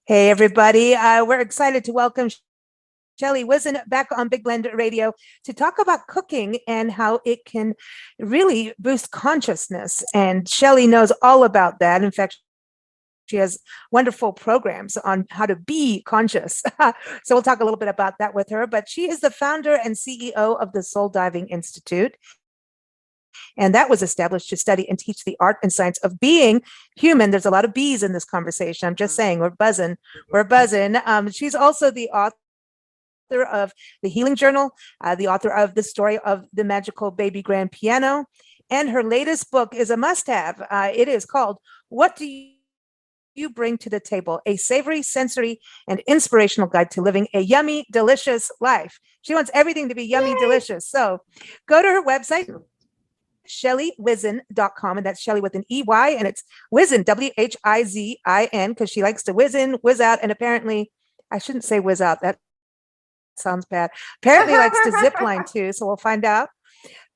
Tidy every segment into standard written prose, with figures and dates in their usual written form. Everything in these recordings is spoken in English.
Hey, everybody. We're excited to welcome Shelley Whizin back on Big Blend Radio to talk about cooking and how it can really boost consciousness. And Shelley knows all about that. In fact, she has wonderful programs on how to be conscious. So we'll talk a little bit about that with her. But she is the founder and CEO of the Soul Diving Institute. And that was established to study and teach the art and science of being human. There's a lot of bees in this conversation. I'm just saying, we're buzzing. We're buzzing. She's also the author of the Healing Journal, the author of the story of the magical baby grand piano. And her latest book is a must have. It is called What Do You Bring to the Table? A Savory, Sensory, and Inspirational Guide to Living a Yummy, Delicious Life. She wants everything to be yummy, Yay. Delicious. So go to her website, ShelleyWhizin.com, and that's Shelley with an EY, and it's Whizin, Whizin, because she likes to whiz in, whiz out, and apparently, I shouldn't say whiz out, that sounds bad. Apparently likes to zip line too, so we'll find out.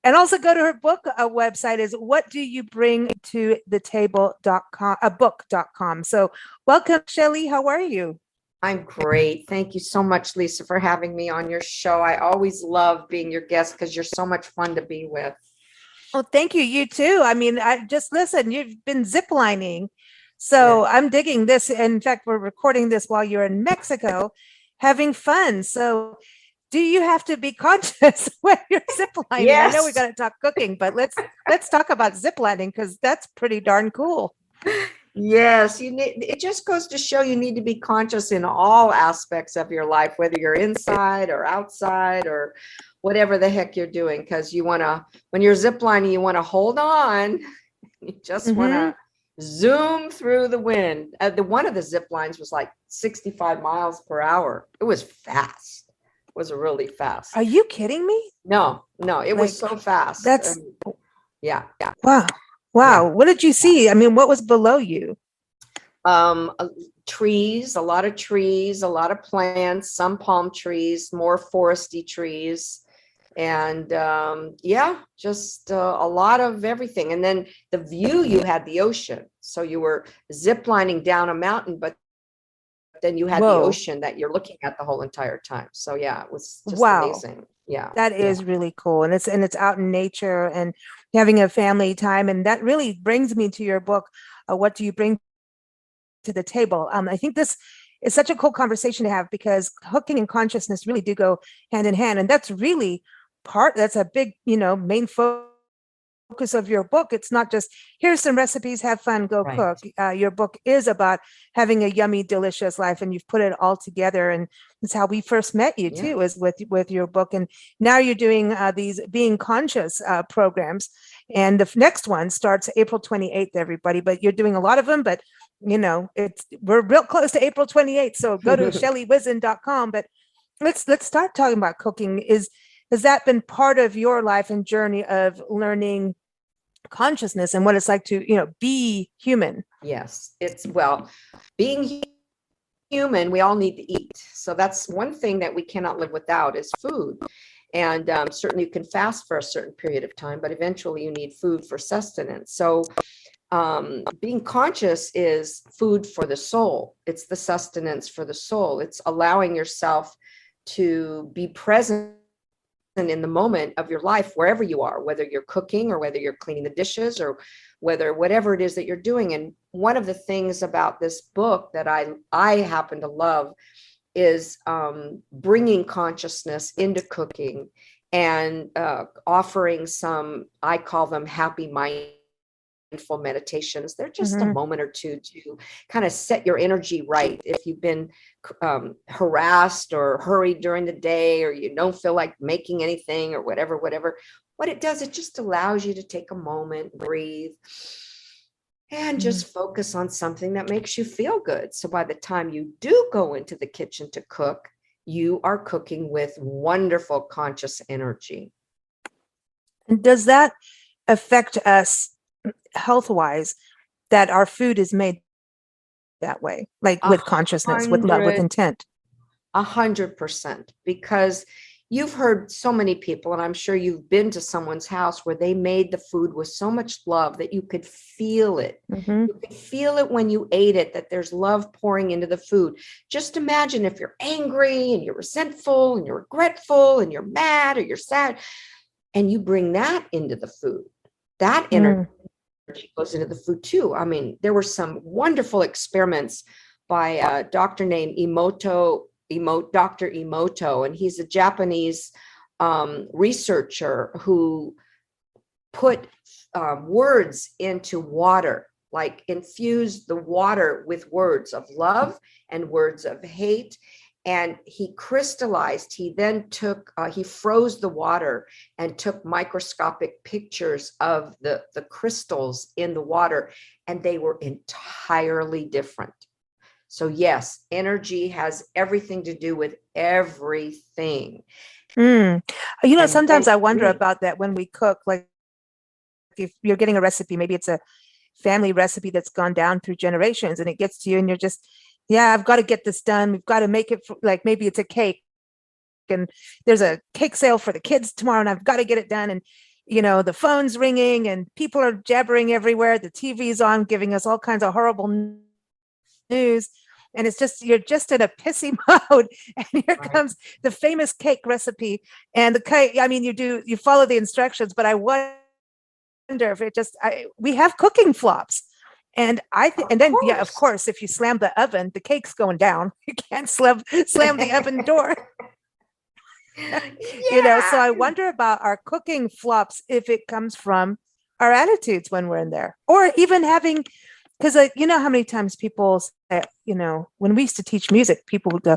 And also go to her book website is what do you bring to the table.com, book.com. So welcome, Shelley. How are you? I'm great. Thank you so much, Lisa, for having me on your show. I always love being your guest because you're so much fun to be with. Oh, thank you. You too. I mean, I just listen, you've been ziplining. So yeah. I'm digging this. In fact, we're recording this while you're in Mexico having fun. So do you have to be conscious when you're ziplining? Yes. I know we got to talk cooking, but let's talk about ziplining because that's pretty darn cool. Yes, it just goes to show you need to be conscious in all aspects of your life, whether you're inside or outside or whatever the heck you're doing, because you want to, when you're ziplining, you want to hold on. You just want to zoom through the wind. One of the zip lines was like 65 miles per hour. It was fast. It was really fast. Are you kidding me? No, it was so fast. That's yeah. Wow. Yeah. What did you see? I mean, what was below you? Trees, a lot of trees, a lot of plants, some palm trees, more foresty trees. And just a lot of everything. And then the view, you had the ocean. So you were ziplining down a mountain, but then you had the ocean that you're looking at the whole entire time. So yeah, it was just amazing. Yeah. That is really cool. And it's out in nature and having a family time. And that really brings me to your book, What Do You Bring to the Table? I think this is such a cool conversation to have because cooking and consciousness really do go hand in hand. And that's really that's a big, main focus of your book. It's not just here's some recipes, have fun, go cook. Your book is about having a yummy, delicious life, and you've put it all together. And it's how we first met you too, is with your book. And now you're doing these being conscious programs. And the next one starts April 28th, everybody. But you're doing a lot of them. But we're real close to April 28th. So go to ShelleyWhizin.com. But let's start talking about cooking. Has that been part of your life and journey of learning consciousness and what it's like to, be human? Yes, being human, we all need to eat. So that's one thing that we cannot live without is food. And certainly you can fast for a certain period of time, but eventually you need food for sustenance. So being conscious is food for the soul. It's the sustenance for the soul. It's allowing yourself to be present in the moment of your life, wherever you are, whether you're cooking or whether you're cleaning the dishes or whatever it is that you're doing. And one of the things about this book that I happen to love is bringing consciousness into cooking and offering some, I call them happy mindful meditations. They're just a moment or two to kind of set your energy right. If you've been harassed or hurried during the day, or you don't feel like making anything or whatever, what it does, it just allows you to take a moment, breathe, and just focus on something that makes you feel good. So by the time you do go into the kitchen to cook, you are cooking with wonderful conscious energy. And does that affect us health-wise, that our food is made that way, like with consciousness, with love, with intent? 100%, because you've heard so many people, and I'm sure you've been to someone's house where they made the food with so much love that you could feel it. Mm-hmm. You could feel it when you ate it, that there's love pouring into the food. Just imagine if you're angry and you're resentful and you're regretful and you're mad or you're sad, and you bring that into the food. That energy goes into the food too. I mean, there were some wonderful experiments by a doctor named Dr. Emoto, and he's a Japanese researcher who put words into water, like infused the water with words of love and words of hate. And he crystallized, he then took, he froze the water and took microscopic pictures of the crystals in the water, and they were entirely different. So yes, energy has everything to do with everything. You know, And sometimes when I wonder we- about that when we cook, like if you're getting a recipe, maybe it's a family recipe that's gone down through generations and it gets to you and you're just, yeah, I've got to get this done. We've got to make it like maybe it's a cake and there's a cake sale for the kids tomorrow and I've got to get it done. And, you know, the phone's ringing and people are jabbering everywhere. The TV's on giving us all kinds of horrible news. And it's just, you're just in a pissy mode. And here Right. comes the famous cake recipe. And the cake, I mean, you follow the instructions, but I wonder if it just, we have cooking flops. And and then, yeah, of course, if you slam the oven, the cake's going down. You can't slam the oven door. You know, so I wonder about our cooking flops, if it comes from our attitudes when we're in there, or even having, because you know how many times people say, you know, when we used to teach music, people would go,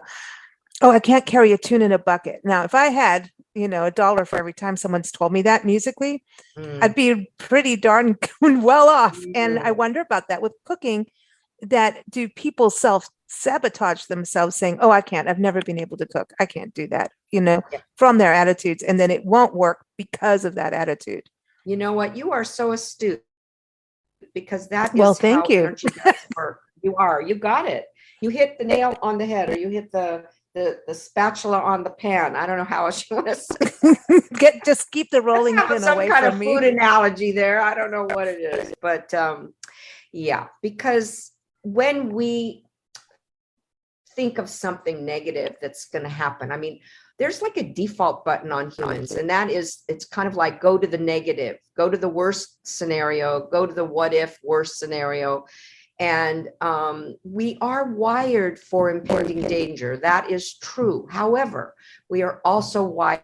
oh, I can't carry a tune in a bucket. Now, if I had, you know, $1 for every time someone's told me that musically, I'd be pretty darn well off. And I wonder about that with cooking, that do people self-sabotage themselves saying, oh, I've never been able to cook. I can't do that, you know, from their attitudes. And then it won't work because of that attitude. You know what? You are so astute, because that is Well, thank how you. energy does work. You got it. You hit the nail on the head, or you hit the spatula on the pan. I don't know how else you want to say. Just keep the rolling pin Some away kind from of me. food analogy there. I don't know what it is, but yeah, because when we think of something negative that's going to happen, I mean, there's like a default button on humans, and that is, it's kind of like go to the negative, go to the worst scenario, go to the what if worst scenario. And we are wired for impending danger. That is true. However, we are also wired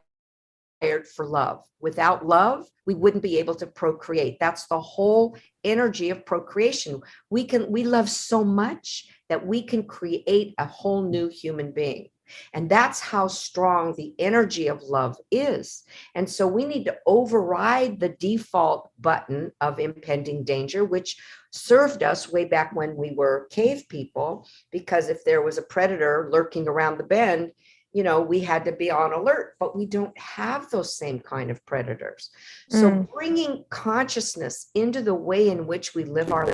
for love. Without love, we wouldn't be able to procreate. That's the whole energy of procreation. We love so much that we can create a whole new human being. And that's how strong the energy of love is. And so we need to override the default button of impending danger, which served us way back when we were cave people, because if there was a predator lurking around the bend, you know, we had to be on alert, but we don't have those same kind of predators. So bringing consciousness into the way in which we live our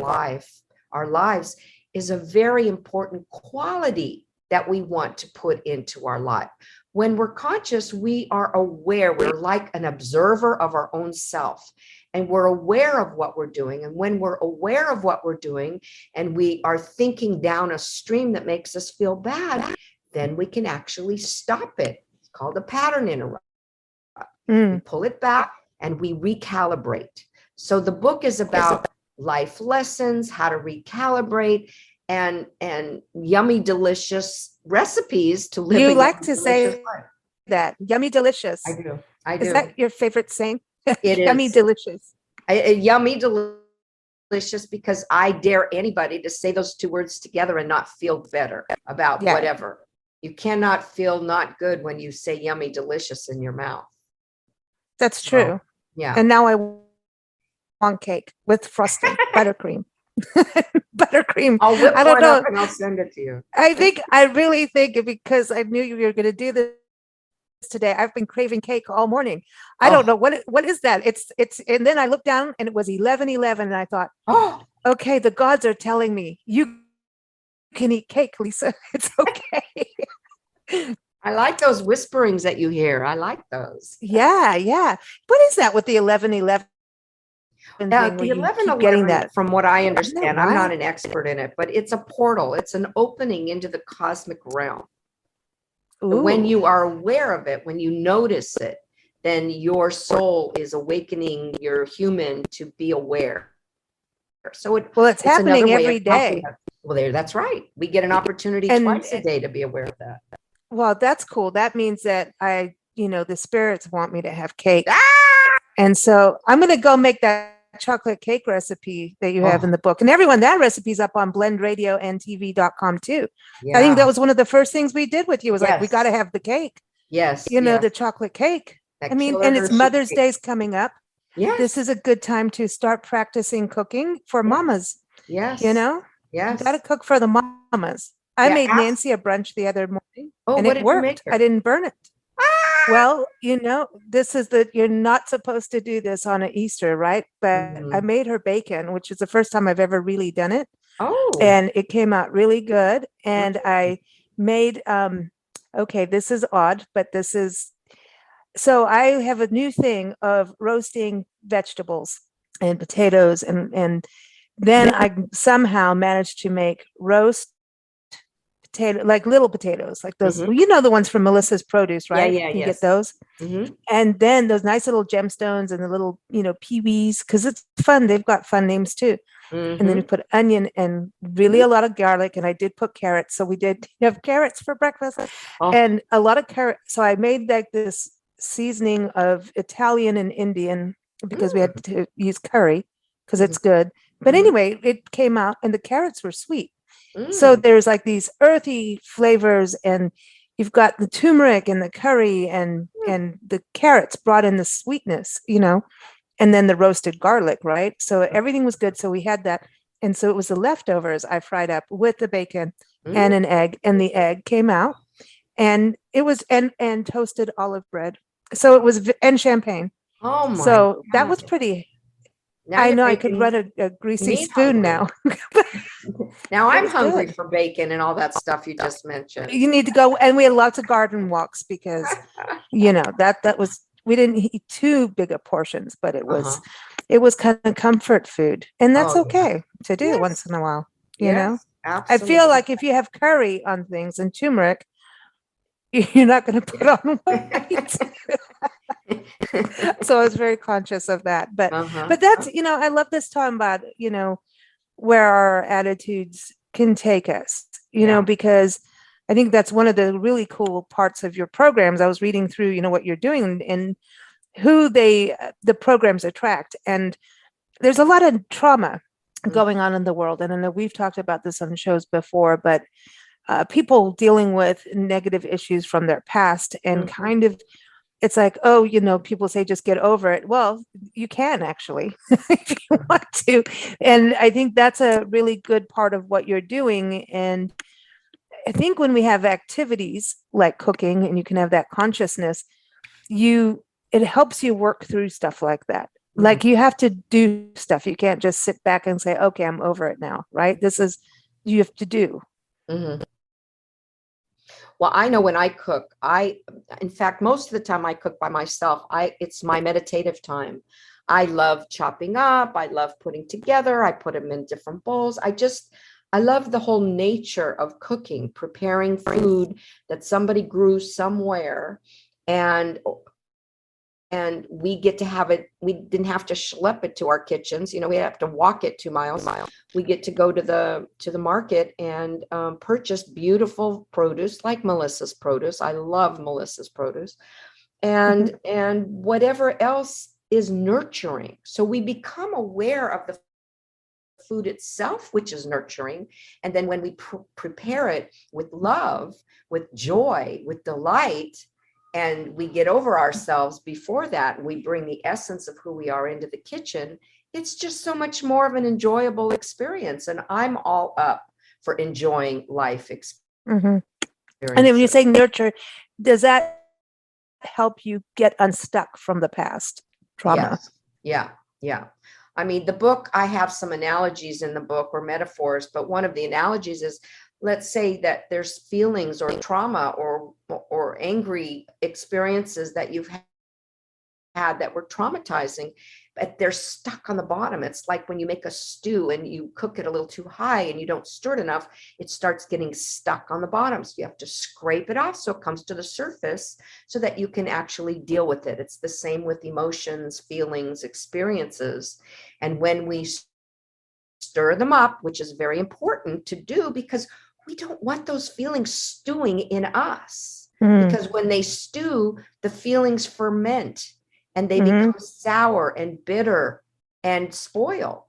lives is a very important quality that we want to put into our life. When we're conscious, we are aware. We're like an observer of our own self, and we're aware of what we're doing. And when we're aware of what we're doing and we are thinking down a stream that makes us feel bad, then we can actually stop it. It's called a pattern interrupt. We pull it back and we recalibrate. So the book is about life lessons, how to recalibrate, and yummy, delicious recipes to live. You like to say that, yummy, delicious. I do. I do. Is that your favorite saying? It Yummy, is. delicious. Yummy, delicious, because I dare anybody to say those two words together and not feel better about whatever. You cannot feel not good when you say yummy, delicious in your mouth. That's true. Yeah. And now I want cake with frosting, buttercream. Buttercream. I'll whip I don't one know. up and I'll send it to you. I really think, because I knew you were going to do this today, I've been craving cake all morning. I don't know what is that. It's and then I looked down and it was 11:11 and I thought, okay, the gods are telling me you can eat cake, Lisa. It's okay. I like those whisperings that you hear. I like those. Yeah, yeah. What is that with the 11:11 thing where The you keep getting 1111, that? from what I Isn't that understand, I'm not wild? an expert in it, but it's a portal. It's an opening into the cosmic realm. When Ooh. you are aware of it, when you notice it, then your soul is awakening your human to be aware. So Well, it's it's another happening way of every helping day. us. Well, that's right. We get an opportunity And twice a day to be aware of that. well, that's cool. That means that the spirits want me to have cake. Ah! And so I'm going to go make that chocolate cake recipe that you have in Oh, the book. And everyone, that recipe's up on blendradioandtv.com too. I think that yeah. was one of the first things we did with you was like, we got to Yes. have the cake, Yes. Yes. the chocolate cake. I That mean, killer and it's Hershey Mother's cake. Day's coming up. This Yes. is a good time to start practicing cooking for Yes. mamas. You Yes. know, you got to Yes. cook for the mamas. I Yeah. made Nancy a brunch the other morning Oh, and what it did you make worked. I her? didn't burn it. Ah! Well, this is you're not supposed to do this on an Easter, right? But I Mhm. made her bacon, which is the first time I've ever really done it. Oh. And it came out really good. And Mhm. I made, okay, this is odd, but so I have a new thing of roasting vegetables and potatoes. And then I somehow managed to make roast potato, like little potatoes, like those, Mhm. the ones from Melissa's Produce, Yeah. right? Yeah. You get Yes. those. Mhm. And then those nice little gemstones and the little, peewees, because it's fun. They've got fun names too. And then we Mhm. put onion and really Mhm. a lot of garlic. And I did put carrots. So we did have carrots for breakfast Oh. and a lot of carrot. So I made like this seasoning of Italian and Indian because we Mm. had to use curry because Mhm. it's good. But Mhm. anyway, it came out and the carrots were sweet. So Mm. there's like these earthy flavors and you've got the turmeric and the curry and Mm. the carrots brought in the sweetness, and then the roasted garlic, right? So everything was good. So we had that. And so it was the leftovers I fried up with the bacon and Mm. an egg, and the egg came out and it was and toasted olive bread. So it was and champagne. Oh my So that was God. pretty. Now I you're know I could making run a greasy me spoon hungry. now. Now It I'm was hungry good. for bacon and all that stuff you just mentioned. You need to go, and we had lots of garden walks because that was, we didn't eat too big of portions, but it was Uh-huh. it was kind of comfort food, and that's Oh yeah. okay to do once Yes. in a while. Yes. I feel Absolutely. like if you have curry on things and turmeric, you're not going to put on weight. So I was very conscious of that. But Uh-huh. but that's, I love this time about, where our attitudes can take us, Yeah. because I think that's one of the really cool parts of your programs. I was reading through, what you're doing and who the programs attract. And there's a lot of trauma Mm. going on in the world. And I know we've talked about this on shows before, but people dealing with negative issues from their past and Mhm. kind of, it's like, oh, people say just get over it. Well, you can actually, if you want to. And I think that's a really good part of what you're doing. And I think when we have activities like cooking and you can have that consciousness, it helps you work through stuff like that. Mhm. Like you have to do stuff. You can't just sit back and say, okay, I'm over it now, right? You have to do. Mhm. Well, I know when I cook, in fact, most of the time I cook by myself. It's my meditative time. I love chopping up. I love putting together. I put them in different bowls. I love the whole nature of cooking, preparing food that somebody grew somewhere, and we get to have it. We didn't have to schlep it to our kitchens. We have to walk it 2 miles. We get to go to the market and purchase beautiful produce like Melissa's Produce. I love Melissa's Produce, Mhm. and whatever else is nurturing. So we become aware of the food itself, which is nurturing. And then when we prepare it with love, with joy, with delight, and we get over ourselves before that, we bring the essence of who we are into the kitchen, it's just so much more of an enjoyable experience. And I'm all up for enjoying life Mhm. And then when you experiences. say nurture, does that help you get unstuck from the past trauma? Yes. Yeah. Yeah. I mean, the book, I have some analogies in the book or metaphors, but one of the analogies is let's say that there's feelings or trauma or angry experiences that you've had that were traumatizing, but they're stuck on the bottom. It's like when you make a stew and you cook it a little too high and you don't stir it enough, it starts getting stuck on the bottom. So you have to scrape it off so it comes to the surface so that you can actually deal with it. It's the same with emotions, feelings, experiences. And when we stir them up, which is very important to do, because we don't want those feelings stewing in us. Because when they stew, the feelings ferment and they become sour and bitter and spoil.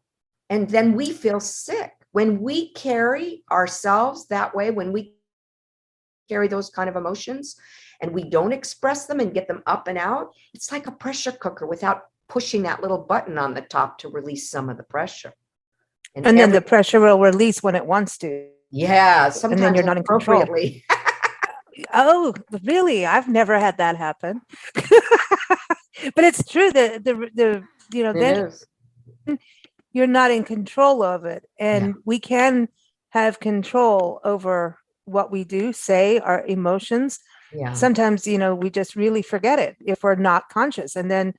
And then we feel sick. When we carry ourselves that way, when we carry those kind of emotions and we don't express them and get them up and out, it's like a pressure cooker without pushing that little button on the top to release some of the pressure. And then the pressure will release when it wants to. Yeah, sometimes and then you're not in control. Appropriately. Oh, really? I've never had that happen. But it's true that then you're not in control of it. And we can have control over what we do, say, our emotions. Yeah. Sometimes, we just really forget it if we're not conscious. And then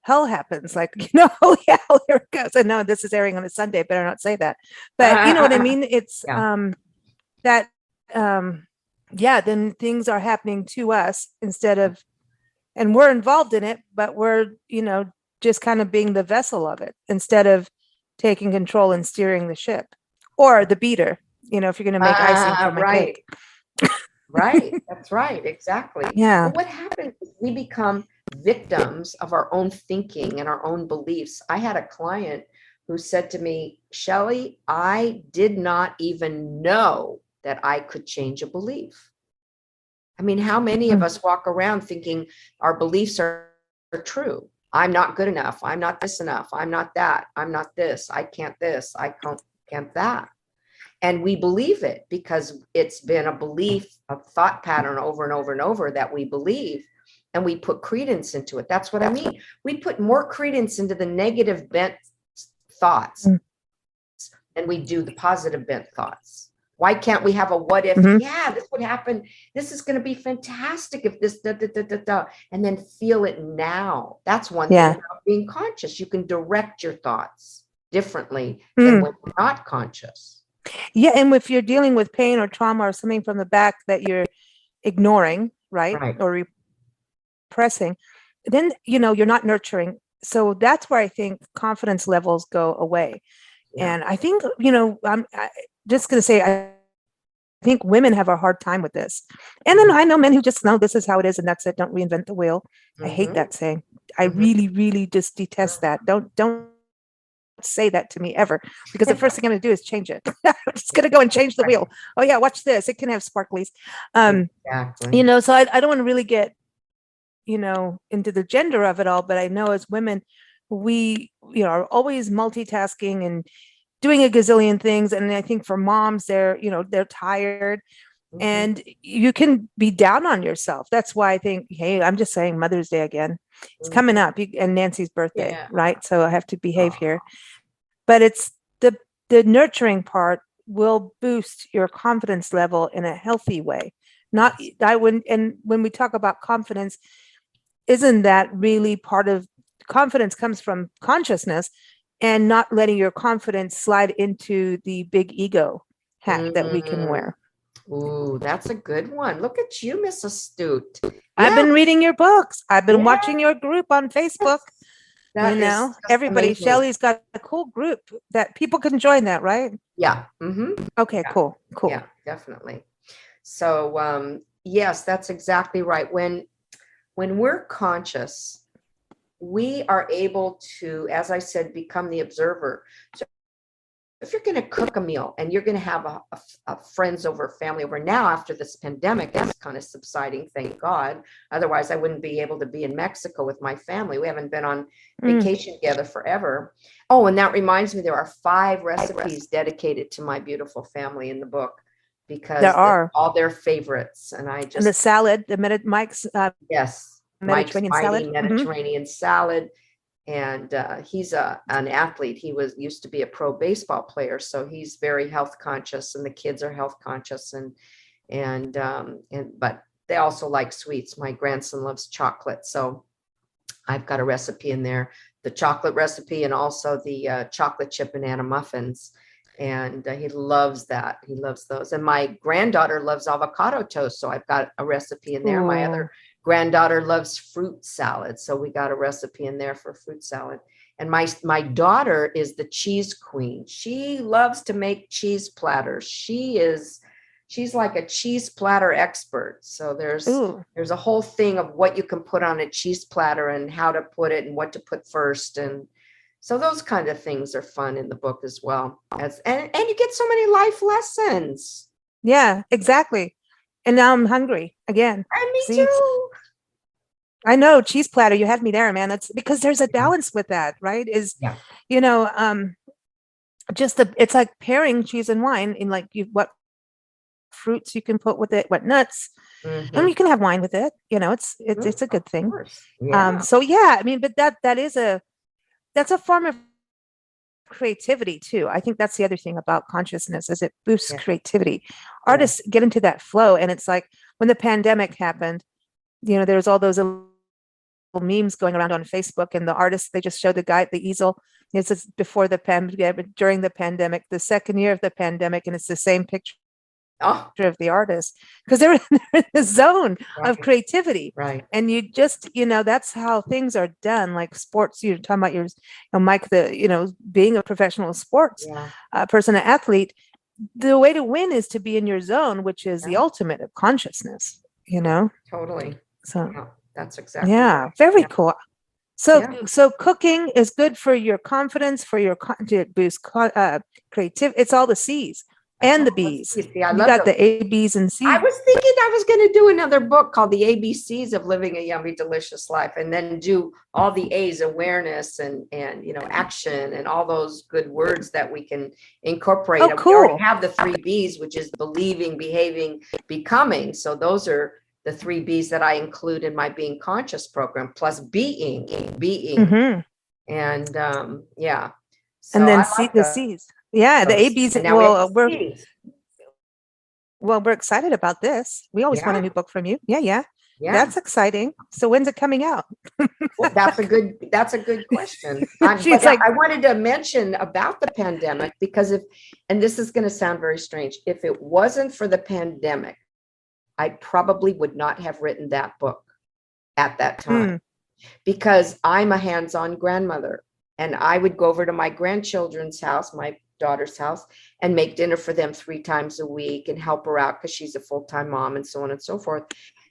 hell happens, like, oh yeah, here it goes. And no, this is airing on a Sunday, better not say that. But you know what I mean? It's then things are happening to us instead of, and we're involved in it, but we're, just kind of being the vessel of it instead of taking control and steering the ship, or the beater, if you're going to make icing for my cake. Right. That's right. Exactly. Yeah. But what happens is we become victims of our own thinking and our own beliefs. I had a client who said to me, Shelley, I did not even know that I could change a belief. I mean, how many of us walk around thinking our beliefs are true? I'm not good enough. I'm not this enough. I'm not that. I'm not this. I can't this. I can't that. And we believe it because it's been a belief, a thought pattern over and over and over that we believe, and we put credence into it. That's what I mean. We put more credence into the negative bent thoughts than we do the positive bent thoughts. Why can't we have a what if? Yeah, this would happen. This is going to be fantastic if this, and then feel it now. That's one thing about being conscious. You can direct your thoughts differently than when you're not conscious. Yeah, and if you're dealing with pain or trauma or something from the back that you're ignoring, right? Or repressing, then, you're not nurturing. So that's where I think confidence levels go away. Yeah. And I think, I'm just going to say, I think women have a hard time with this. And then I know men who just know this is how it is and that's it. Don't reinvent the wheel. I hate that saying. I really, really just detest that. Don't say that to me ever, because the first thing I'm going to do is change it. I'm just going to go and change the wheel. Oh yeah, watch this. It can have sparklies. Exactly. So I don't want to really get, into the gender of it all, but I know as women, we, are always multitasking and doing a gazillion things. And I think for moms, they're tired and you can be down on yourself. That's why I think, hey, I'm just saying Mother's Day again. It's coming up, and Nancy's birthday, right? So I have to behave here. But it's the nurturing part will boost your confidence level in a healthy way. When we talk about confidence, isn't that really part of confidence comes from consciousness and not letting your confidence slide into the big ego hat that we can wear. Ooh, that's a good one. Look at you, Miss Astute. I've been reading your books. I've been watching your group on Facebook. Everybody, amazing. Shelley's got a cool group that people can join that, right? Yeah. Okay, cool. Yeah, definitely. So, yes, that's exactly right. When we're conscious, we are able to, as I said, become the observer. So if you're going to cook a meal and you're going to have a friends over, family over, now after this pandemic is kind of subsiding, thank God. Otherwise, I wouldn't be able to be in Mexico with my family. We haven't been on vacation together forever. Oh, and that reminds me, there are 5 recipes dedicated to my beautiful family in the book, because there are all their favorites. And the salad, Mike's yes, Mediterranean salad. Mediterranean salad. and he's an athlete. He used to be a pro baseball player, so he's very health conscious, and the kids are health conscious, and but they also like sweets. My grandson loves chocolate, so I've got a recipe in there, the chocolate recipe, and also the chocolate chip banana muffins. And he loves that. He loves those. And my granddaughter loves avocado toast, so I've got a recipe in there. My other granddaughter loves fruit salad, so we got a recipe in there for fruit salad. And my daughter is the cheese queen. She loves to make cheese platters. She's like a cheese platter expert. So there's a whole thing of what you can put on a cheese platter and how to put it and what to put first. And so those kind of things are fun in the book as well. And you get so many life lessons. Yeah, exactly. And now I'm hungry again. And me See, too. I know, cheese platter, you had me there, man. That's because there's a balance with that, right? Yeah. You know, it's like pairing cheese and wine in like what fruits you can put with it, what nuts, and you can have wine with it. You know, it's a good thing. Yeah. So yeah, I mean, but that's a form of creativity too. I think that's the other thing about consciousness is it boosts creativity. Artists get into that flow, and it's like when the pandemic happened, you know, there's all those little memes going around on Facebook, and the artists, they just showed the guy at the easel. It's before the pandemic, during the pandemic, the second year of the pandemic, and it's the same picture of the artist because they're in the zone of creativity. Right. And you just, that's how things are done. Like sports, you're talking about Mike, being a professional sports person, an athlete, the way to win is to be in your zone, which is the ultimate of consciousness, Totally. So that's exactly right. Very cool. So cooking is good for your confidence, for your to boost creativity. It's all the C's and the B's. Yeah, you got the A, B's, and C's. I was thinking I was going to do another book called The ABCs of Living a Yummy, Delicious Life, and then do all the A's, awareness and action and all those good words that we can incorporate. Oh, cool. We already have the 3 B's, which is believing, behaving, becoming. So those are the 3 B's that I include in my Being Conscious program, plus being. Mm-hmm. And So and then the C's. Yeah, the ABs. We're excited about this. We always want a new book from you. Yeah. That's exciting. So when's it coming out? Well, that's a good question. I wanted to mention about the pandemic because and this is going to sound very strange, if it wasn't for the pandemic, I probably would not have written that book at that time because I'm a hands-on grandmother. And I would go over to my grandchildren's house, my daughter's house, and make dinner for them 3 times a week and help her out because she's a full-time mom and so on and so forth.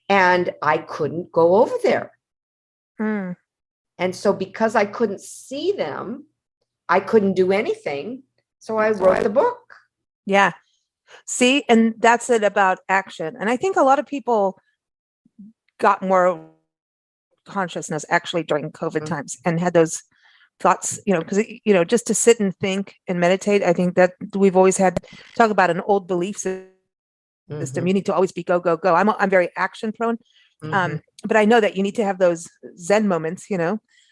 And I couldn't go over there. And so because I couldn't see them, I couldn't do anything. So I wrote the book. Yeah. See, and that's it about action. And I think a lot of people got more consciousness actually during COVID times and had those thoughts, because, just to sit and think and meditate. I think that we've always had talk about an old belief system. You need to always be go, go, go. I'm very action prone. But I know that you need to have those Zen moments,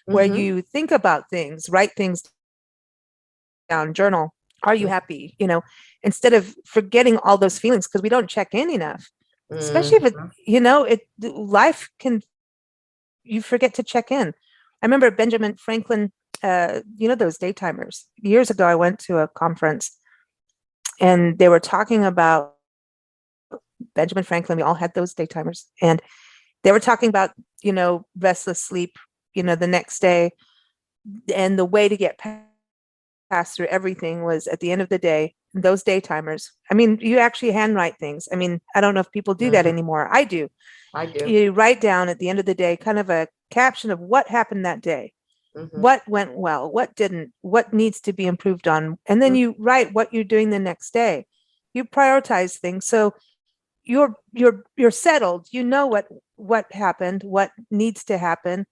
where you think about things, write things down, journal. Are you happy? Instead of forgetting all those feelings, because we don't check in enough, especially if life can, you forget to check in. I remember Benjamin Franklin, those daytimers. Years ago, I went to a conference and they were talking about Benjamin Franklin. We all had those daytimers, and they were talking about, restless sleep, the next day, and the way to get past through everything was at the end of the day, those daytimers. I mean, you actually handwrite things. I mean, I don't know if people do that anymore. I do. You write down at the end of the day kind of a caption of what happened that day. What went well, what didn't, what needs to be improved on. And then you write what you're doing the next day. You prioritize things. So you're settled. You know what happened, what needs to happen,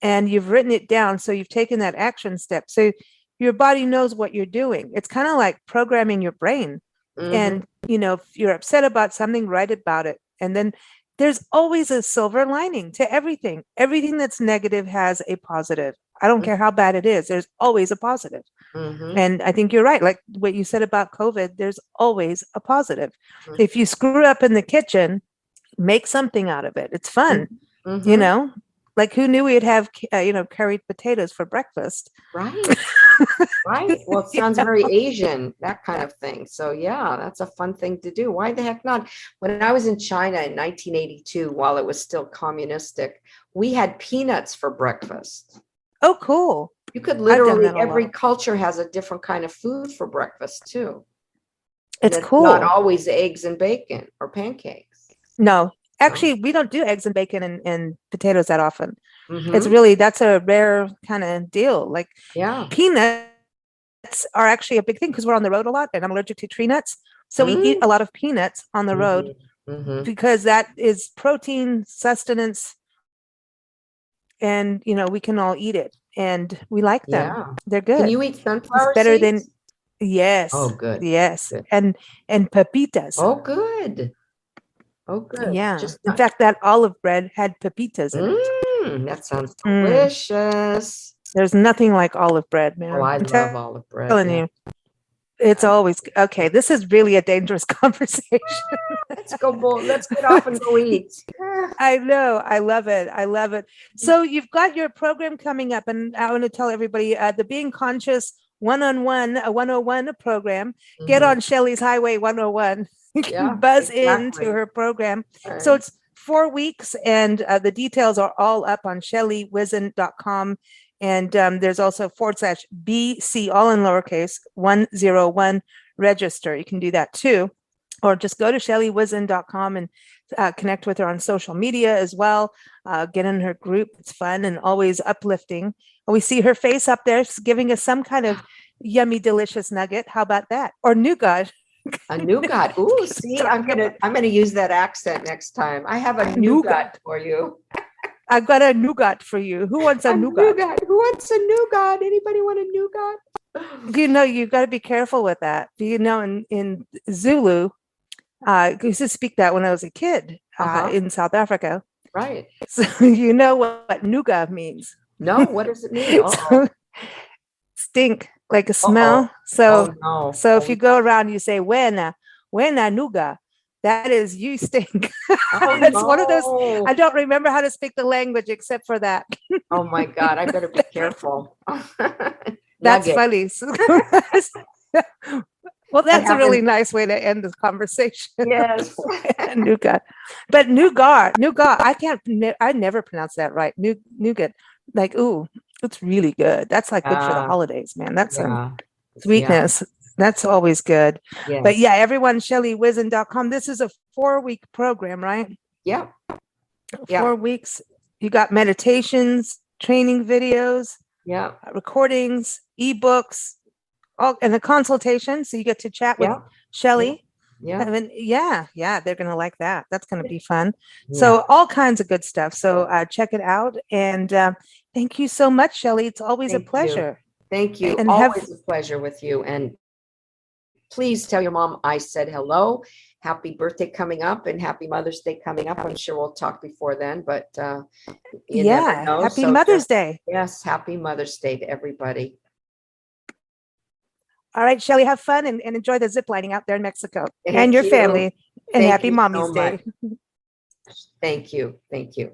and you've written it down. So you've taken that action step. So your body knows what you're doing. It's kind of like programming your brain. And, if you're upset about something, write about it. And then there's always a silver lining to everything. Everything that's negative has a positive. I don't care how bad it is. There's always a positive. Mhm. And I think you're right. Like what you said about COVID, there's always a positive. Mhm. If you screw up in the kitchen, make something out of it. It's fun, you Mhm. know? Like who knew we'd have, curried potatoes for breakfast? Right. Right. Well, it sounds Yeah. very Asian, that kind of thing. So yeah, that's a fun thing to do. Why the heck not? When I was in China in 1982, while it was still communistic, we had peanuts for breakfast. Oh, cool. You could I've done literally, that a every lot. culture has a different kind of food for breakfast too. And It's it's not cool. always eggs and bacon or pancakes. No, So, actually, we don't do eggs and bacon and potatoes that often. It's mhm. really, that's a rare kind of deal. Like Yeah. peanuts are actually a big thing because we're on the road a lot and I'm allergic to tree nuts. So we eat a lot of peanuts on the road Mhm. because that is protein, sustenance, and we can all eat it and we like them. Yeah. They're Can good. you eat It's sunflower better than, seeds? Oh, yes, good. yes. Good. And pepitas. Oh, good. Oh, good. Yeah. Just In not. fact, that olive bread had pepitas in it. That sounds Mm. delicious. There's nothing like olive bread, Oh, man. I I'm love olive bread. telling Yeah. you, it's always okay. This is really a dangerous conversation. Let's go, let's get off and go eat. I know. I love it. I love it. So you've got your program coming up, and I want to tell everybody the Being Conscious One-on-One, a 101 program. Get Mhm. on Shelley's Highway 101. You can Yeah, buzz into exactly. her program. All So right. it's 4 weeks, and the details are all up on ShelleyWhizin.com. And there's also /BC, all in lowercase, 101 register. You can do that too. Or just go to ShelleyWhizin.com and connect with her on social media as well. Get in her group. It's fun and always uplifting. We see her face up there giving us some kind of yummy, delicious nugget. How about that? Or nougat. A nougat. Ooh, see, I'm gonna use that accent next time. I have a nougat Nougat. for you. I've got a nougat for you. Who wants a A nougat? nougat. Who wants a nougat? Anybody want a nougat? You've got to be careful with that. In Zulu, I used to speak that when I was a kid Uh-huh. in South Africa. Right. So you know what nougat means. No, what does it mean? So Uh-oh. stink, like a Uh-oh. smell. So Oh no. so if Oh, you go around, you say "Wena nuga," that is you stink. oh It's one of those. I no. don't remember how to speak the language except for that. Oh my God, I better be careful. That's Nugget. funny. Well, That that's a really happens. nice way to end this conversation. Yes. Nougat, but nougat. I never pronounce that right. Nougat, like ooh, it's really good. That's like good for the Uh, holidays, man. That's some yeah. Yeah. sweetness. That's always good. But Yes. yeah, everyone, ShelleyWhizin.com. This is a 4-week program, right? Yep. Yeah. 4 weeks. You got meditations, training videos, Yeah. recordings, ebooks, all, and a consultation. So you get to chat with Yeah. Yeah. Shelley. I Yeah. mean, yeah, they're gonna like that. That's gonna be fun. Yeah. So all kinds of good stuff. So check it out. And thank you so much, Shelley. It's always a Thank you. pleasure. Thank you. And have Always a pleasure with you. And please tell your mom I said hello. Happy birthday coming up and happy Mother's Day coming up. I'm sure we'll talk before then, but you never yeah, know. happy So Mother's just, Day. yes, happy Mother's Day to everybody. All right, Shelley, have fun and enjoy the zip lining out there in Mexico and Thank your you. family. And Thank happy you so Mommy's much. Day. Thank you. Thank you.